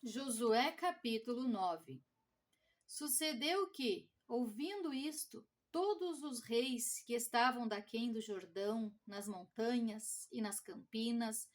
Josué capítulo 9. Sucedeu que, ouvindo isto, todos os reis que estavam daquém do Jordão, nas montanhas e nas campinas,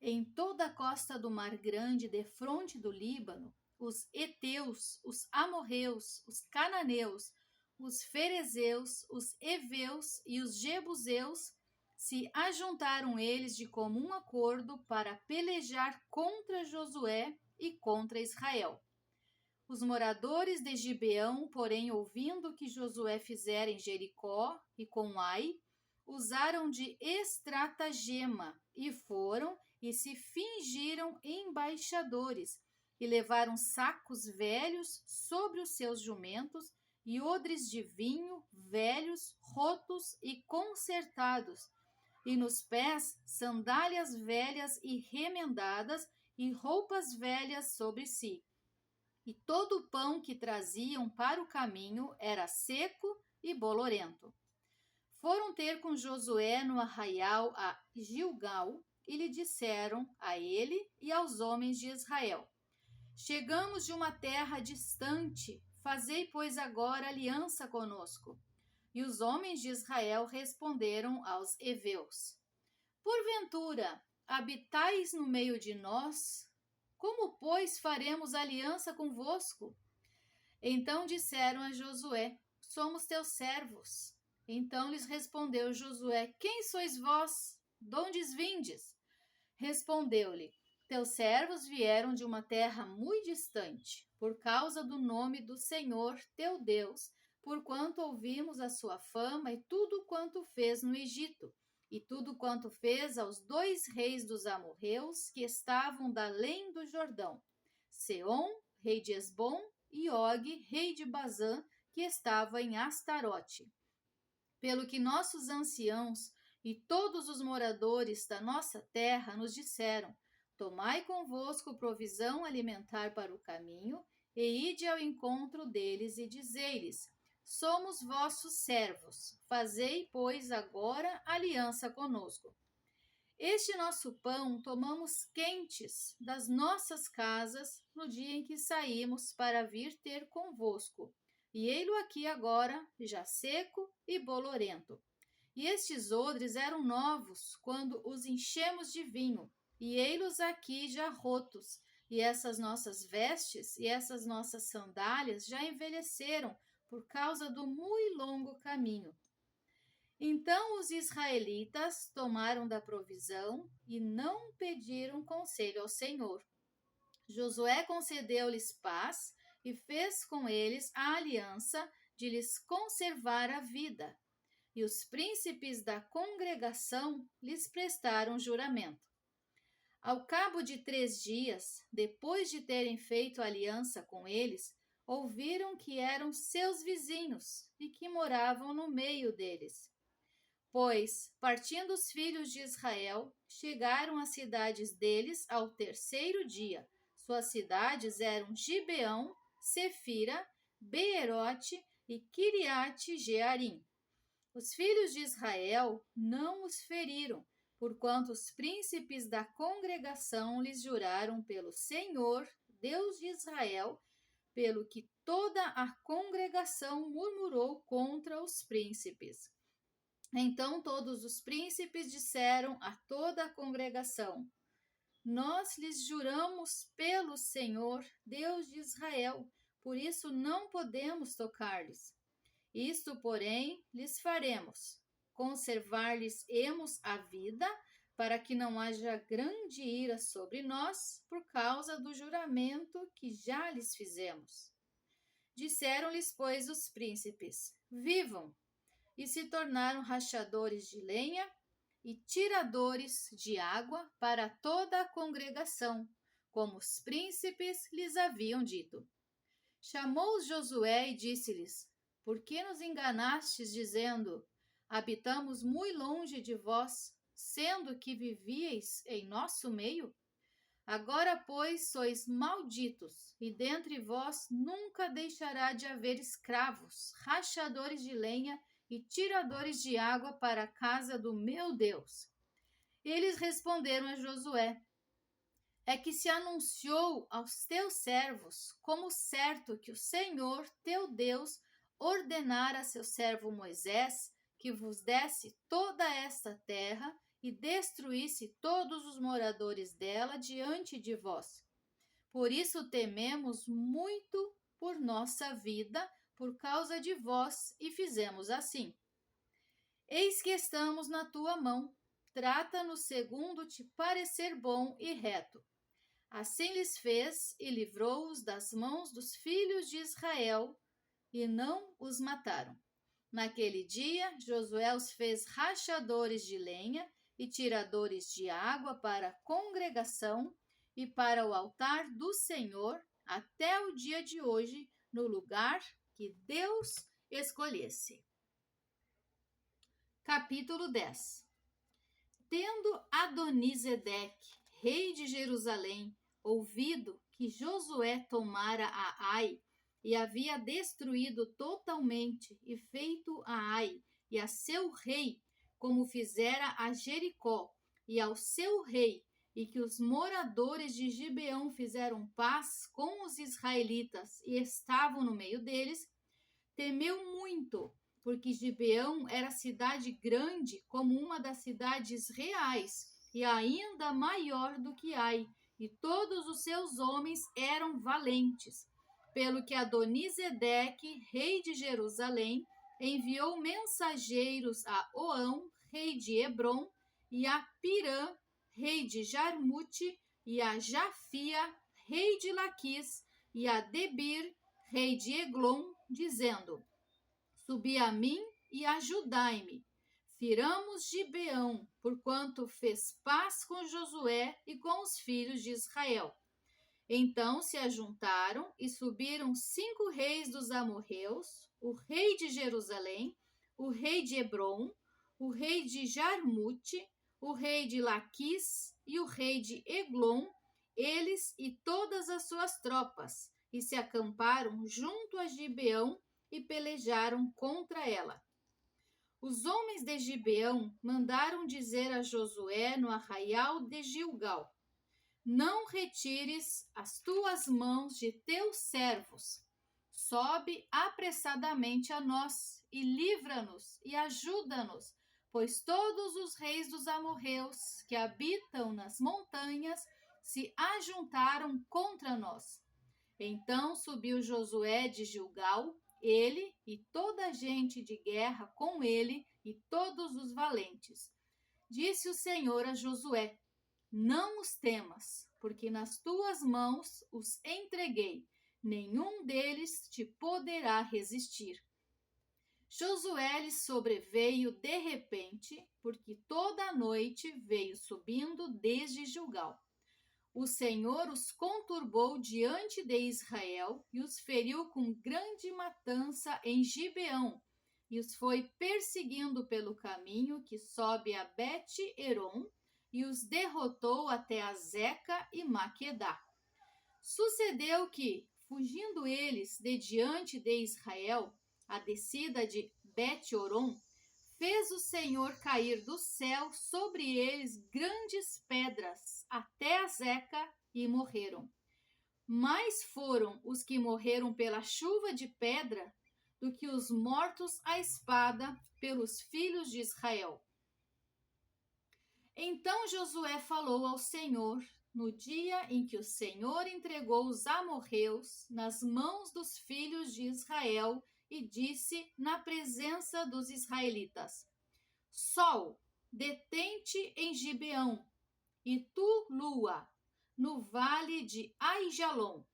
em toda a costa do Mar Grande, defronte do Líbano, os heteus, os amorreus, os cananeus, os ferezeus, os heveus e os jebuseus, se ajuntaram eles de comum acordo para pelejar contra Josué e contra Israel. Os moradores de Gibeão, porém, ouvindo o que Josué fizera em Jericó e com Ai, usaram de estratagema e foram e se fingiram embaixadores e levaram sacos velhos sobre os seus jumentos e odres de vinho velhos, rotos e consertados, e nos pés sandálias velhas e remendadas e roupas velhas sobre si. E todo o pão que traziam para o caminho era seco e bolorento. Foram ter com Josué no arraial a Gilgal e lhe disseram a ele e aos homens de Israel: Chegamos de uma terra distante, fazei, pois, agora aliança conosco. E os homens de Israel responderam aos heveus: Porventura, habitais no meio de nós? Como, pois, faremos aliança convosco? Então disseram a Josué: Somos teus servos. Então lhes respondeu Josué: Quem sois vós? Donde vindes? Respondeu-lhe: Teus servos vieram de uma terra muito distante, por causa do nome do Senhor teu Deus, porquanto ouvimos a sua fama e tudo quanto fez no Egito, e tudo quanto fez aos 2 reis dos amorreus que estavam da além do Jordão, Seom, rei de Esbom, e Og, rei de Bazã, que estava em Astarote. Pelo que nossos anciãos e todos os moradores da nossa terra nos disseram: Tomai convosco provisão alimentar para o caminho, e ide ao encontro deles e dizei-lhes: Somos vossos servos, fazei, pois, agora aliança conosco. Este nosso pão tomamos quentes das nossas casas no dia em que saímos para vir ter convosco, e ei-lo aqui agora, já seco e bolorento. E estes odres eram novos quando os enchemos de vinho, e ei-los aqui já rotos, e essas nossas vestes e essas nossas sandálias já envelheceram por causa do muito longo caminho. Então os israelitas tomaram da provisão e não pediram conselho ao Senhor. Josué concedeu-lhes paz e fez com eles a aliança de lhes conservar a vida. E os príncipes da congregação lhes prestaram juramento. Ao cabo de 3 dias, depois de terem feito aliança com eles, ouviram que eram seus vizinhos e que moravam no meio deles. Pois, partindo os filhos de Israel, chegaram às cidades deles ao 3º dia. Suas cidades eram Gibeão, Sefira, Beerote e Kiriate-Jearim. Os filhos de Israel não os feriram, porquanto os príncipes da congregação lhes juraram pelo Senhor, Deus de Israel, pelo que toda a congregação murmurou contra os príncipes. Então todos os príncipes disseram a toda a congregação: Nós lhes juramos pelo Senhor, Deus de Israel, por isso não podemos tocar-lhes. Isto, porém, lhes faremos: conservar-lhes-emos a vida, para que não haja grande ira sobre nós, por causa do juramento que já lhes fizemos. Disseram-lhes, pois, os príncipes: Vivam! E se tornaram rachadores de lenha e tiradores de água para toda a congregação, como os príncipes lhes haviam dito. Chamou-os Josué e disse-lhes: Por que nos enganastes, dizendo: Habitamos muito longe de vós, sendo que vivieis em nosso meio? Agora, pois, sois malditos, e dentre vós nunca deixará de haver escravos, rachadores de lenha e tiradores de água para a casa do meu Deus. Eles responderam a Josué: é que se anunciou aos teus servos como certo que o Senhor, teu Deus, ordenara a seu servo Moisés que vos desse toda esta terra e destruísse todos os moradores dela diante de vós. Por isso tememos muito por nossa vida, por causa de vós, e fizemos assim. Eis que estamos na tua mão, trata-nos segundo te parecer bom e reto. Assim lhes fez e livrou-os das mãos dos filhos de Israel, e não os mataram. Naquele dia, Josué os fez rachadores de lenha e tiradores de água para a congregação e para o altar do Senhor até o dia de hoje, no lugar que Deus escolhesse. Capítulo 10. Tendo Adonisedeque, rei de Jerusalém, ouvido que Josué tomara a Ai e havia destruído totalmente e feito a Ai e a seu rei, como fizera a Jericó e ao seu rei, e que os moradores de Gibeão fizeram paz com os israelitas e estavam no meio deles, temeu muito, porque Gibeão era cidade grande como uma das cidades reais e ainda maior do que Ai, e todos os seus homens eram valentes. Pelo que Adonisedeque, rei de Jerusalém, enviou mensageiros a Oão, rei de Hebrom, e a Pirã, rei de Jarmute, e a Jafia, rei de Laquis, e a Debir, rei de Eglon, dizendo: Subi a mim e ajudai-me. Firamos Gibeão, porquanto fez paz com Josué e com os filhos de Israel. Então se ajuntaram e subiram 5 reis dos amorreus, o rei de Jerusalém, o rei de Hebrom, o rei de Jarmute, o rei de Laquis e o rei de Eglon, eles e todas as suas tropas, e se acamparam junto a Gibeão e pelejaram contra ela. Os homens de Gibeão mandaram dizer a Josué no arraial de Gilgal: Não retires as tuas mãos de teus servos. Sobe apressadamente a nós e livra-nos e ajuda-nos, pois todos os reis dos amorreus que habitam nas montanhas se ajuntaram contra nós. Então subiu Josué de Gilgal, ele e toda a gente de guerra com ele e todos os valentes. Disse o Senhor a Josué: Não os temas, porque nas tuas mãos os entreguei. Nenhum deles te poderá resistir. Josué lhe sobreveio de repente, porque toda a noite veio subindo desde Gilgal. O Senhor os conturbou diante de Israel e os feriu com grande matança em Gibeão, e os foi perseguindo pelo caminho que sobe a Bet-Erom, e os derrotou até a Zeca e Maquedá. Sucedeu que, fugindo eles de diante de Israel, a descida de Bet-Orom, fez o Senhor cair do céu sobre eles grandes pedras até a Zeca e morreram. Mais foram os que morreram pela chuva de pedra do que os mortos à espada pelos filhos de Israel. Então Josué falou ao Senhor no dia em que o Senhor entregou os amorreus nas mãos dos filhos de Israel e disse na presença dos israelitas: Sol, detente em Gibeão, e tu, lua, no vale de Aijalon.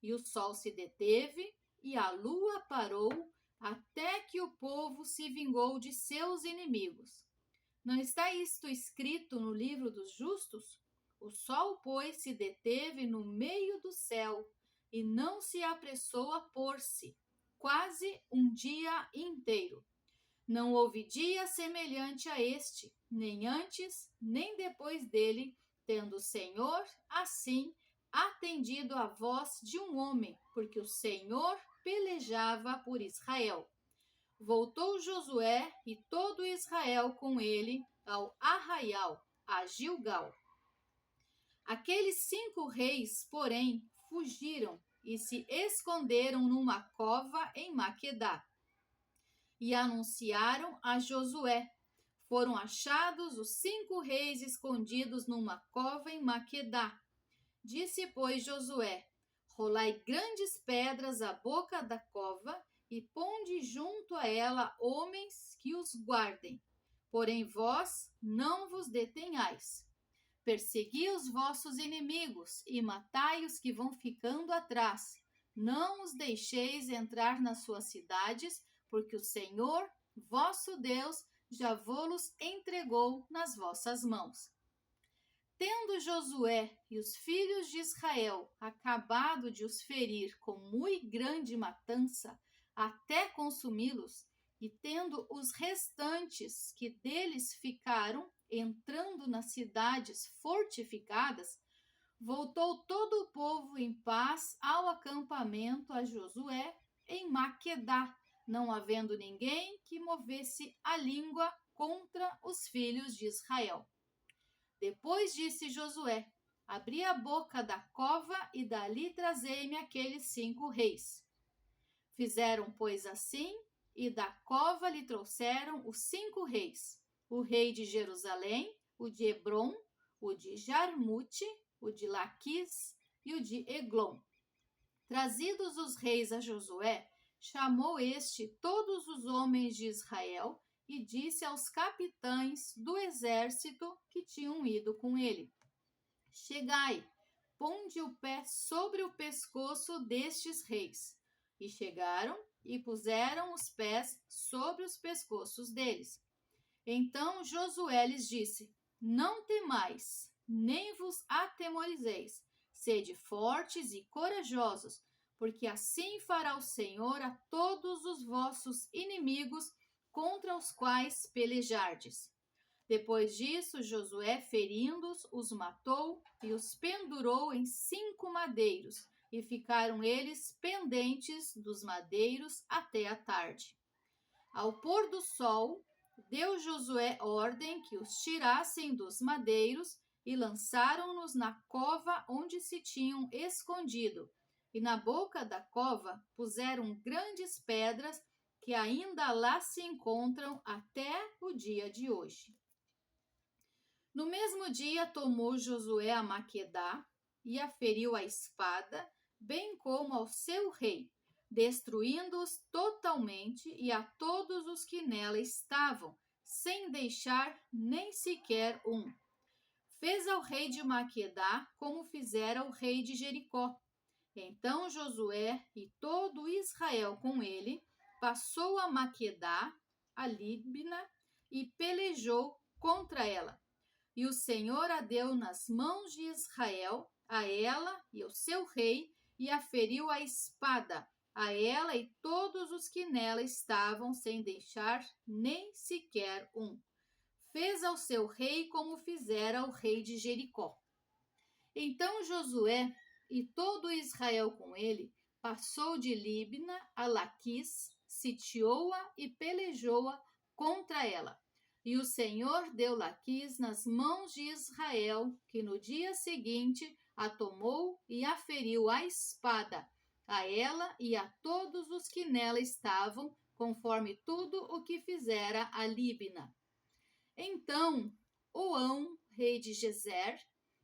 E o sol se deteve e a lua parou até que o povo se vingou de seus inimigos. Não está isto escrito no livro dos justos? O sol, pois, se deteve no meio do céu e não se apressou a pôr-se, quase um dia inteiro. Não houve dia semelhante a este, nem antes, nem depois dele, tendo o Senhor, assim, atendido à voz de um homem, porque o Senhor pelejava por Israel. Voltou Josué e todo Israel com ele ao arraial, a Gilgal. Aqueles 5 reis, porém, fugiram e se esconderam numa cova em Maquedá. E anunciaram a Josué: foram achados os 5 reis escondidos numa cova em Maquedá. Disse, pois, Josué: rolai grandes pedras à boca da cova e ponde junto a ela homens que os guardem. Porém vós não vos detenhais. Persegui os vossos inimigos e matai os que vão ficando atrás. Não os deixeis entrar nas suas cidades, porque o Senhor, vosso Deus, já vos entregou nas vossas mãos. Tendo Josué e os filhos de Israel acabado de os ferir com muito grande matança, até consumi-los, e tendo os restantes que deles ficaram entrando nas cidades fortificadas, voltou todo o povo em paz ao acampamento a Josué em Maquedá, não havendo ninguém que movesse a língua contra os filhos de Israel. Depois disse Josué: abri a boca da cova e dali trazei-me aqueles 5 reis. Fizeram, pois, assim, e da cova lhe trouxeram os 5 reis: o rei de Jerusalém, o de Hebrom, o de Jarmute, o de Laquis e o de Eglon. Trazidos os reis a Josué, chamou este todos os homens de Israel e disse aos capitães do exército que tinham ido com ele: chegai, ponde o pé sobre o pescoço destes reis. E chegaram e puseram os pés sobre os pescoços deles. Então Josué lhes disse: não temais, nem vos atemorizeis. Sede fortes e corajosos, porque assim fará o Senhor a todos os vossos inimigos contra os quais pelejardes. Depois disso, Josué, ferindo-os, os matou e os pendurou em 5 madeiros, e ficaram eles pendentes dos madeiros até a tarde. Ao pôr do sol, deu Josué ordem que os tirassem dos madeiros e lançaram-nos na cova onde se tinham escondido. E na boca da cova puseram grandes pedras que ainda lá se encontram até o dia de hoje. No mesmo dia tomou Josué a Maquedá e a feriu à espada, bem como ao seu rei, destruindo-os totalmente e a todos os que nela estavam, sem deixar nem sequer um. Fez ao rei de Maquedá como fizera o rei de Jericó. Então Josué e todo Israel com ele passou a Maquedá, a Líbna, e pelejou contra ela. E o Senhor a deu nas mãos de Israel, a ela e ao seu rei, e a feriu à espada, a ela e todos os que nela estavam, sem deixar nem sequer um. Fez ao seu rei como fizera o rei de Jericó. Então Josué e todo Israel com ele passou de Líbna a Laquis, sitiou-a e pelejou-a contra ela. E o Senhor deu Laquis nas mãos de Israel, que no dia seguinte a tomou e a feriu à espada, a ela e a todos os que nela estavam, conforme tudo o que fizera a Líbna. Então Oão, rei de Gezer,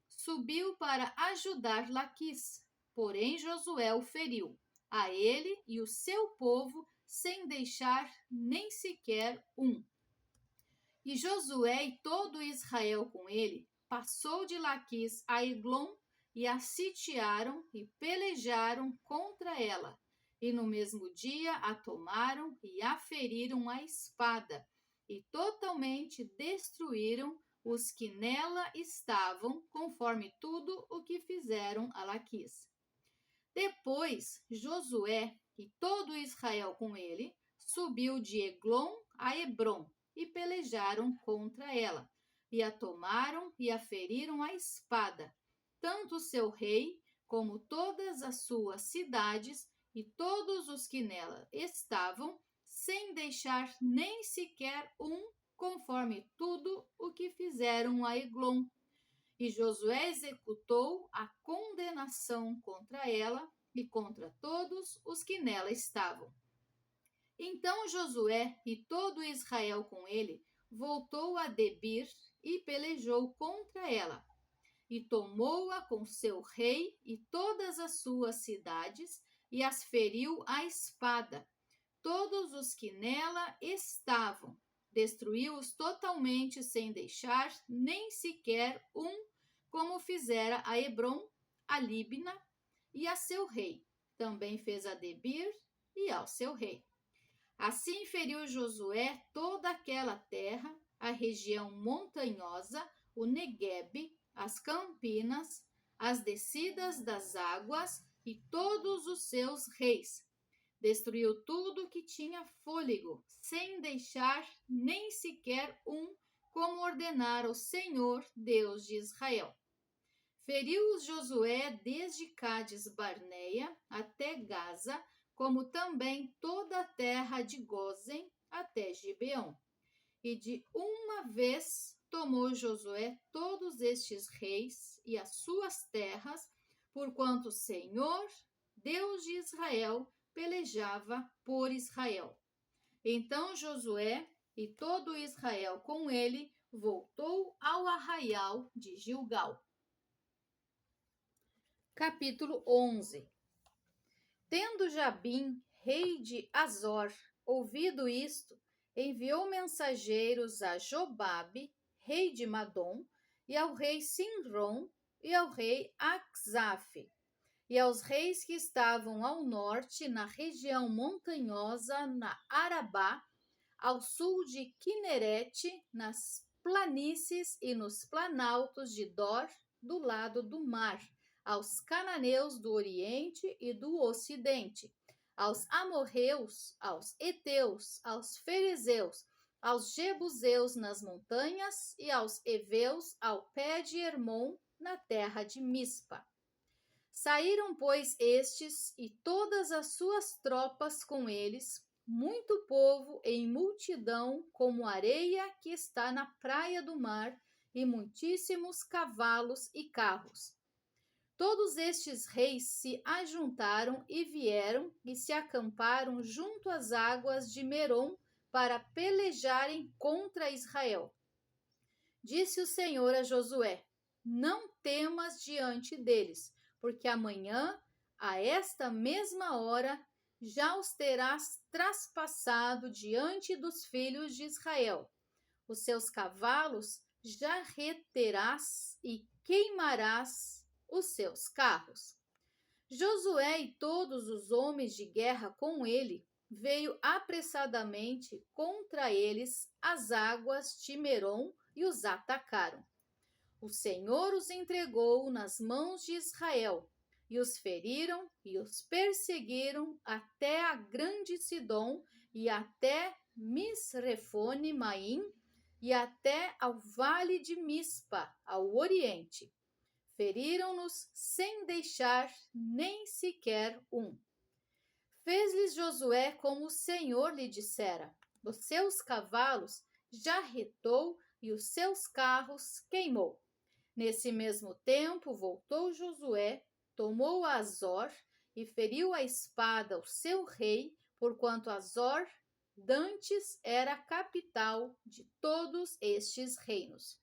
subiu para ajudar Laquis, porém Josué o feriu, a ele e o seu povo, sem deixar nem sequer um. E Josué e todo Israel com ele passou de Laquis a Eglon e a sitiaram e pelejaram contra ela. E no mesmo dia a tomaram e a feriram à espada, e totalmente destruíram os que nela estavam, conforme tudo o que fizeram a Laquis. Depois Josué e todo Israel com ele subiu de Eglon a Hebrom, e pelejaram contra ela, e a tomaram e a feriram à espada, tanto o seu rei como todas as suas cidades e todos os que nela estavam, sem deixar nem sequer um, conforme tudo o que fizeram a Eglon. E Josué executou a condenação contra ela e contra todos os que nela estavam. Então Josué e todo Israel com ele voltou a Debir e pelejou contra ela, e tomou-a com seu rei e todas as suas cidades, e as feriu à espada, todos os que nela estavam. Destruiu-os totalmente, sem deixar nem sequer um, como fizera a Hebron, a Líbna e a seu rei. Também fez a Debir e ao seu rei. Assim feriu Josué toda aquela terra, a região montanhosa, o Neguebe, as campinas, as descidas das águas e todos os seus reis. Destruiu tudo que tinha fôlego, sem deixar nem sequer um, como ordenara o Senhor, Deus de Israel. Feriu-os Josué desde Cádiz Barneia até Gaza, como também toda a terra de Gósen até Gibeão. E de uma vez tomou Josué todos estes reis e as suas terras, porquanto o Senhor, Deus de Israel, pelejava por Israel. Então Josué e todo Israel com ele voltou ao arraial de Gilgal. Capítulo 11. Tendo Jabim, rei de Azor, ouvido isto, enviou mensageiros a Jobabe, rei de Madom, e ao rei Sinrom, e ao rei Axaf, e aos reis que estavam ao norte, na região montanhosa, na Arabá, ao sul de Quinerete, nas planícies e nos planaltos de Dor, do lado do mar, aos cananeus do oriente e do ocidente, aos amorreus, aos heteus, aos ferezeus, aos jebuseus nas montanhas e aos heveus ao pé de Hermon, na terra de Mispa. Saíram, pois, estes e todas as suas tropas com eles, muito povo em multidão, como areia que está na praia do mar, e muitíssimos cavalos e carros. Todos estes reis se ajuntaram e vieram e se acamparam junto às águas de Merom para pelejarem contra Israel. Disse o Senhor a Josué: não temas diante deles, porque amanhã, a esta mesma hora, já os terás traspassado diante dos filhos de Israel. Os seus cavalos já reterás e queimarás os seus carros. Josué e todos os homens de guerra com ele veio apressadamente contra eles às águas de Merom e os atacaram. O Senhor os entregou nas mãos de Israel, e os feriram e os perseguiram até a grande Sidom e até Misrefone Maim e até ao vale de Mispa, ao oriente. Feriram-nos sem deixar nem sequer um. Fez-lhes Josué como o Senhor lhe dissera. Os seus cavalos já retou e os seus carros queimou. Nesse mesmo tempo voltou Josué, tomou Azor e feriu a espada o seu rei, porquanto Azor dantes era a capital de todos estes reinos.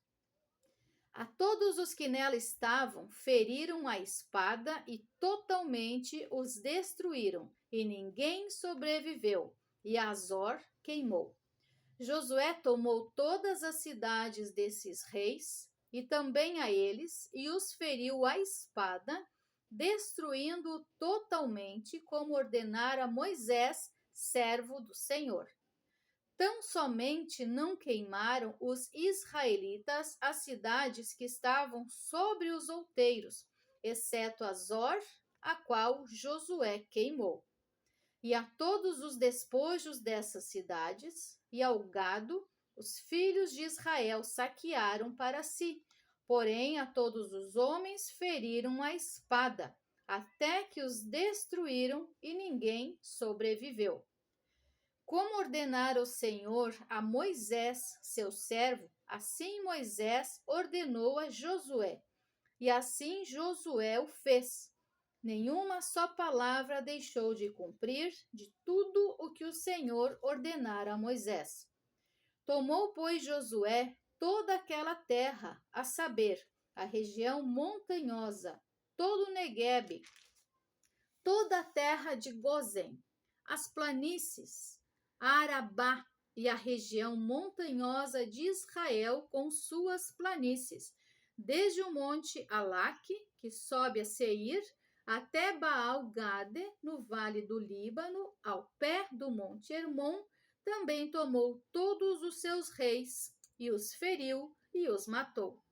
A todos os que nela estavam, feriram a espada e totalmente os destruíram, e ninguém sobreviveu, e Azor queimou. Josué tomou todas as cidades desses reis, e também a eles, e os feriu à espada, destruindo-o totalmente, como ordenara Moisés, servo do Senhor. Tão somente não queimaram os israelitas as cidades que estavam sobre os outeiros, exceto Azor, a qual Josué queimou. E a todos os despojos dessas cidades, e ao gado, os filhos de Israel saquearam para si, porém a todos os homens feriram a espada, até que os destruíram e ninguém sobreviveu. Como ordenara o Senhor a Moisés, seu servo, Assim Moisés ordenou a Josué, e assim Josué o fez. Nenhuma só palavra deixou de cumprir de tudo o que o Senhor ordenara a Moisés. Tomou, pois, Josué toda aquela terra, a saber, a região montanhosa, todo o Neguebe, toda a terra de Gozem, as planícies, a Arabá e a região montanhosa de Israel com suas planícies, desde o monte Alaque, que sobe a Seir, até Baal-Gade, no vale do Líbano, ao pé do monte Hermon. Também tomou todos os seus reis, e os feriu e os matou.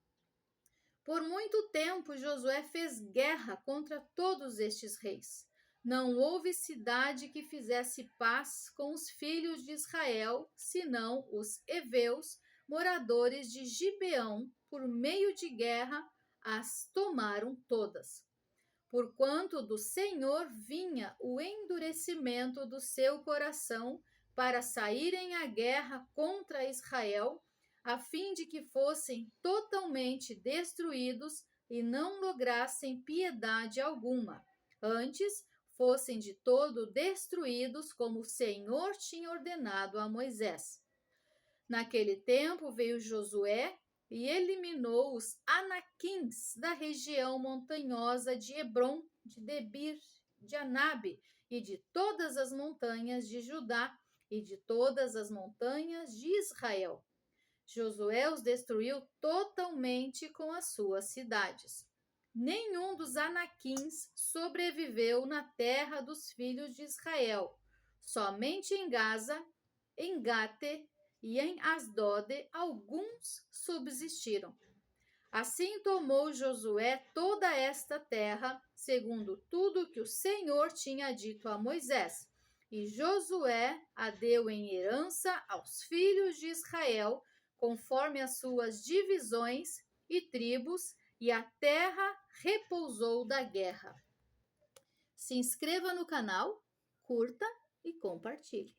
Por muito tempo Josué fez guerra contra todos estes reis. Não houve cidade que fizesse paz com os filhos de Israel, senão os heveus, moradores de Gibeão, por meio de guerra, as tomaram todas. Porquanto do Senhor vinha o endurecimento do seu coração para saírem à guerra contra Israel, a fim de que fossem totalmente destruídos e não lograssem piedade alguma. Antes, fossem de todo destruídos, como o Senhor tinha ordenado a Moisés. Naquele tempo veio Josué e eliminou os Anaquins da região montanhosa de Hebrom, de Debir, de Anabe e de todas as montanhas de Judá e de todas as montanhas de Israel. Josué os destruiu totalmente com as suas cidades. Nenhum dos Anaquins sobreviveu na terra dos filhos de Israel. Somente em Gaza, em Gate e em Asdode alguns subsistiram. Assim tomou Josué toda esta terra, segundo tudo que o Senhor tinha dito a Moisés. E Josué a deu em herança aos filhos de Israel, conforme as suas divisões e tribos, e a terra repousou da guerra. Se inscreva no canal, curta e compartilhe.